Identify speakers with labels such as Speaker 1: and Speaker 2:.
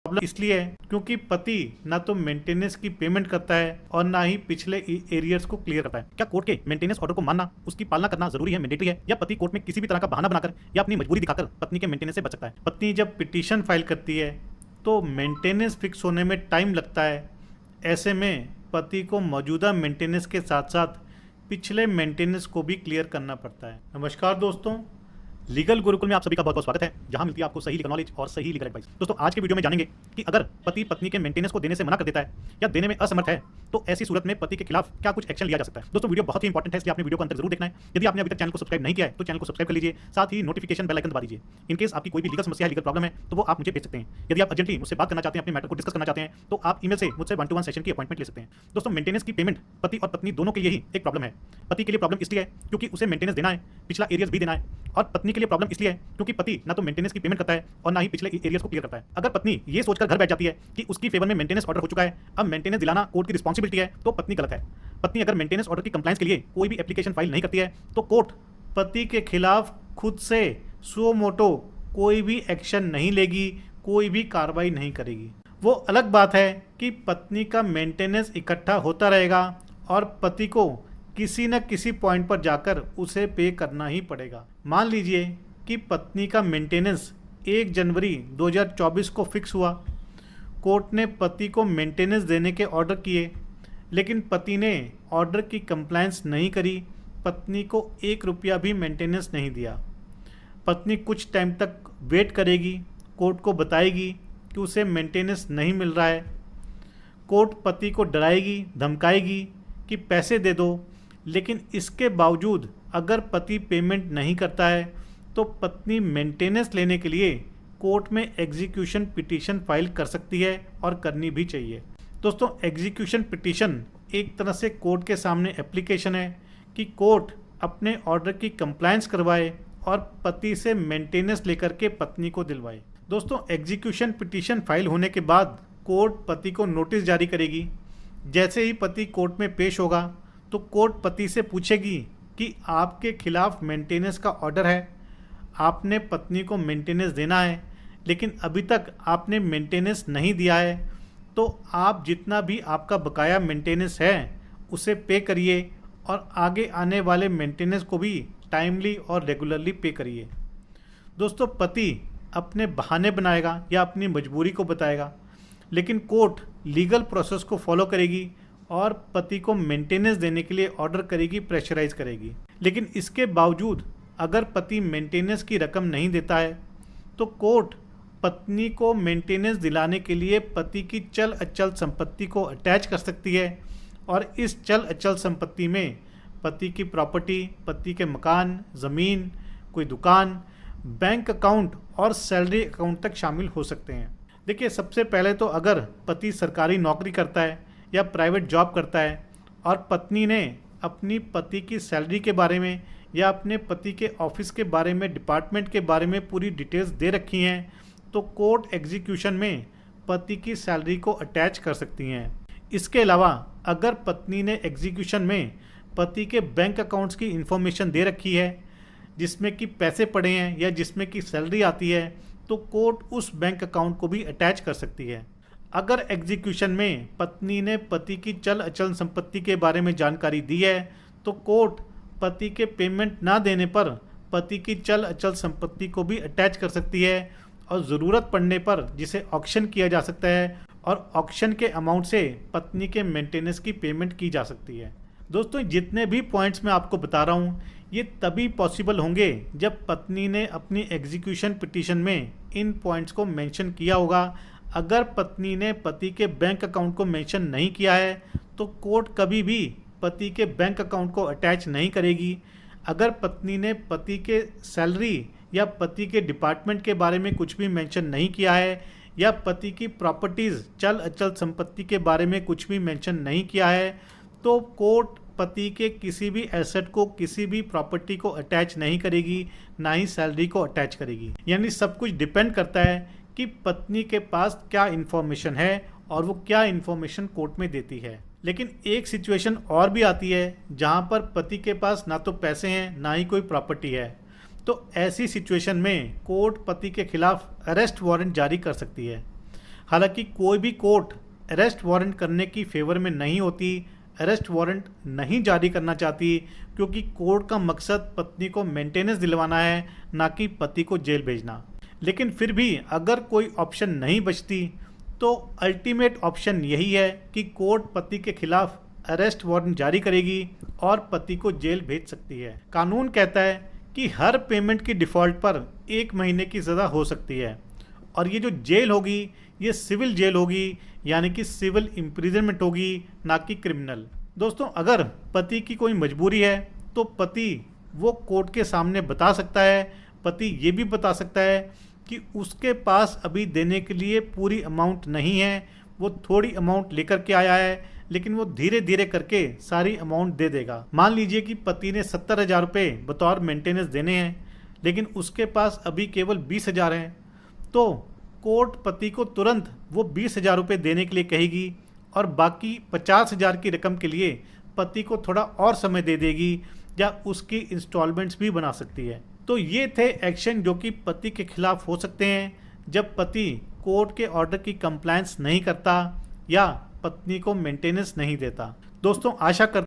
Speaker 1: Problem इसलिए है क्योंकि पति ना तो मेंटेनेंस की पेमेंट करता है और ना ही पिछले एरियर्स को क्लियर करता है। क्या कोर्ट के मेंटेनेंस ऑर्डर को मानना, उसकी पालना करना जरूरी है, मैंडेटरी है, या पति कोर्ट में किसी भी तरह का बहाना बनाकर या अपनी मजबूरी दिखाकर पत्नी के मेंटेनेंस से बच सकता है? पत्नी जब पिटीशन फाइल करती है तो मेंटेनेंस फिक्स होने में टाइम लगता है। ऐसे में पति को मौजूदा मेंटेनेंस के साथ साथ पिछले मेंटेनेंस को भी क्लियर करना पड़ता है। नमस्कार दोस्तों, लीगल गुरुकुल में आप सभी का बहुत बहुत स्वागत है, जहां मिलती है आपको सही लीगल नॉलेज और सही लीगल एडवाइस। दोस्तों, आज के वीडियो में जानेंगे कि अगर पति पत्नी के मेंटेनेंस को देने से मना कर देता है या देने में असमर्थ है तो ऐसी सूरत में पति के खिलाफ क्या कुछ एक्शन लिया जा सकता है। दोस्तों, वीडियो बहुत ही इंपॉर्टेंट है, इसलिए आपने वीडियो को अंत जरूर देखना है। यदि आपने अभी तक चैनल को सब्सक्राइब नहीं किया है तो चैनल को सब्सक्राइब कर लीजिए, साथ ही नोटिफिकेशन बेल आइकन दबा दीजिए। इन केस आपकी कोई भी लीगल समस्या है, लीगल प्रॉब्लम है, तो वो आप मुझे भेज सकते हैं। यदि आप अर्जेंटली मुझसे बात करना चाहते हैं, अपने मैटर को डिस्कस करना चाहते हैं, तो आप ईमेल से मुझसे 1-to-1 सेशन की अपॉइंटमेंट ले सकते हैं। दोस्तों, मेंटेनेंस की पेमेंट पति और पत्नी दोनों के लिए ही एक प्रॉब्लम है। पति के लिए प्रॉब्लम इसलिए है क्योंकि उसे मेंटेनेंस देना है, पिछला एरियर्स भी देना है, और पत्नी के लिए प्रॉब्लम इसलिए है क्योंकि पति ना तो मेंटेनेंस की पेमेंट करता है और ना ही पिछले एरियर्स को क्लियर करता है। अगर पत्नी ये सोचकर घर बैठ जाती है कि उसकी फेवर में मेंटेनेंस ऑर्डर हो चुका है, अब मेंटेनेंस दिलाना कोर्ट की रिस्पांसिबिलिटी है, तो पत्नी गलत है। पत्नी अगर मेंटेनेंस ऑर्डर की कंप्लायंस के लिए कोई भी एप्लीकेशन फाइल नहीं करती है तो कोर्ट पति के खिलाफ खुद से सुओ मोटो कोई भी एक्शन नहीं लेगी, कोई भी कार्रवाई नहीं करेगी। वो अलग बात है कि पत्नी का मेंटेनेंस इकट्ठा होता रहेगा और पति को किसी न किसी पॉइंट पर जाकर उसे पे करना ही पड़ेगा। मान लीजिए कि पत्नी का मेंटेनेंस 1 जनवरी 2024 को फिक्स हुआ। कोर्ट ने पति को मेंटेनेंस देने के ऑर्डर किए, लेकिन पति ने ऑर्डर की कंप्लायंस नहीं करी, पत्नी को 1 रुपया भी मेंटेनेंस नहीं दिया। पत्नी कुछ टाइम तक वेट करेगी, कोर्ट को बताएगी कि उसे मेंटेनेंस नहीं मिल रहा है। कोर्ट पति को डराएगी, धमकाएगी कि पैसे दे दो, लेकिन इसके बावजूद अगर पति पेमेंट नहीं करता है तो पत्नी मेंटेनेंस लेने के लिए कोर्ट में एग्जीक्यूशन पिटीशन फाइल कर सकती है, और करनी भी चाहिए। दोस्तों, एग्जीक्यूशन पिटीशन एक तरह से कोर्ट के सामने एप्लीकेशन है कि कोर्ट अपने ऑर्डर की कंप्लायंस करवाए और पति से मेंटेनेंस लेकर के पत्नी को दिलवाए। दोस्तों, एग्जीक्यूशन पिटीशन फाइल होने के बाद कोर्ट पति को नोटिस जारी करेगी। जैसे ही पति कोर्ट में पेश होगा तो कोर्ट पति से पूछेगी कि आपके खिलाफ मेंटेनेंस का ऑर्डर है, आपने पत्नी को मेंटेनेंस देना है, लेकिन अभी तक आपने मेंटेनेंस नहीं दिया है, तो आप जितना भी आपका बकाया मेंटेनेंस है उसे पे करिए और आगे आने वाले मेंटेनेंस को भी टाइमली और रेगुलरली पे करिए। दोस्तों, पति अपने बहाने बनाएगा या अपनी मजबूरी को बताएगा, लेकिन कोर्ट लीगल प्रोसेस को फॉलो करेगी और पति को मेंटेनेंस देने के लिए ऑर्डर करेगी, प्रेशराइज करेगी। लेकिन इसके बावजूद अगर पति मेंटेनेंस की रकम नहीं देता है तो कोर्ट पत्नी को मेंटेनेंस दिलाने के लिए पति की चल अचल संपत्ति को अटैच कर सकती है, और इस चल अचल संपत्ति में पति की प्रॉपर्टी, पति के मकान, ज़मीन, कोई दुकान, बैंक अकाउंट और सैलरी अकाउंट तक शामिल हो सकते हैं। देखिए, सबसे पहले तो अगर पति सरकारी नौकरी करता है या प्राइवेट जॉब करता है और पत्नी ने अपनी पति की सैलरी के बारे में या अपने पति के ऑफिस के बारे में, डिपार्टमेंट के बारे में पूरी डिटेल्स दे रखी हैं, तो कोर्ट एग्जीक्यूशन में पति की सैलरी को अटैच कर सकती हैं। इसके अलावा अगर पत्नी ने एग्जीक्यूशन में पति के बैंक अकाउंट्स की इंफॉर्मेशन दे रखी है जिसमें कि पैसे पड़े हैं या जिसमें कि सैलरी आती है, तो कोर्ट उस बैंक अकाउंट को भी अटैच कर सकती है। अगर एग्जीक्यूशन में पत्नी ने पति की चल अचल संपत्ति के बारे में जानकारी दी है तो कोर्ट पति के पेमेंट ना देने पर पति की चल अचल संपत्ति को भी अटैच कर सकती है, और ज़रूरत पड़ने पर जिसे ऑक्शन किया जा सकता है और ऑक्शन के अमाउंट से पत्नी के मेंटेनेंस की पेमेंट की जा सकती है। दोस्तों, जितने भी पॉइंट्स मैं आपको बता रहा हूँ ये तभी पॉसिबल होंगे जब पत्नी ने अपनी एग्जीक्यूशन पिटीशन में इन पॉइंट्स को मेंशन किया होगा। अगर पत्नी ने पति के बैंक अकाउंट को मेंशन नहीं किया है तो कोर्ट कभी भी पति के बैंक अकाउंट को अटैच नहीं करेगी। अगर पत्नी ने पति के सैलरी या पति के डिपार्टमेंट के बारे में कुछ भी मेंशन नहीं किया है या पति की प्रॉपर्टीज़, चल अचल संपत्ति के बारे में कुछ भी मेंशन नहीं किया है, तो कोर्ट पति के किसी भी एसेट को, किसी भी प्रॉपर्टी को अटैच नहीं करेगी, ना ही सैलरी को अटैच करेगी। यानी सब कुछ डिपेंड करता है कि पत्नी के पास क्या इन्फॉर्मेशन है और वो क्या इन्फॉर्मेशन कोर्ट में देती है। लेकिन एक सिचुएशन और भी आती है जहाँ पर पति के पास ना तो पैसे हैं ना ही कोई प्रॉपर्टी है, तो ऐसी सिचुएशन में कोर्ट पति के खिलाफ अरेस्ट वारंट जारी कर सकती है। हालांकि कोई भी कोर्ट अरेस्ट वारंट करने की फेवर में नहीं होती, अरेस्ट वारंट नहीं जारी करना चाहती, क्योंकि कोर्ट का मकसद पत्नी को मेंटेनेंस दिलवाना है, ना कि पति को जेल भेजना। लेकिन फिर भी अगर कोई ऑप्शन नहीं बचती तो अल्टीमेट ऑप्शन यही है कि कोर्ट पति के खिलाफ अरेस्ट वारंट जारी करेगी और पति को जेल भेज सकती है। कानून कहता है कि हर पेमेंट की डिफ़ॉल्ट पर 1 महीने की सज़ा हो सकती है, और ये जो जेल होगी ये सिविल जेल होगी, यानी कि सिविल इम्प्रिजनमेंट होगी, ना कि क्रिमिनल। दोस्तों, अगर पति की कोई मजबूरी है तो पति वो कोर्ट के सामने बता सकता है। पति ये भी बता सकता है कि उसके पास अभी देने के लिए पूरी अमाउंट नहीं है, वो थोड़ी अमाउंट लेकर के आया है, लेकिन वो धीरे धीरे करके सारी अमाउंट दे देगा। मान लीजिए कि पति ने 70,000 रुपये बतौर मेंटेनेंस देने हैं, लेकिन उसके पास अभी केवल 20,000 हैं, तो कोर्ट पति को तुरंत वो 20,000 रुपये देने के लिए कहेगी और बाकी 50,000 की रकम के लिए पति को थोड़ा और समय दे देगी, या उसकी इंस्टॉलमेंट्स भी बना सकती है। तो ये थे एक्शन जो कि पति के खिलाफ हो सकते हैं जब पति कोर्ट के ऑर्डर की कंप्लायंस नहीं करता या पत्नी को मेंटेनेंस नहीं देता। दोस्तों, आशा करते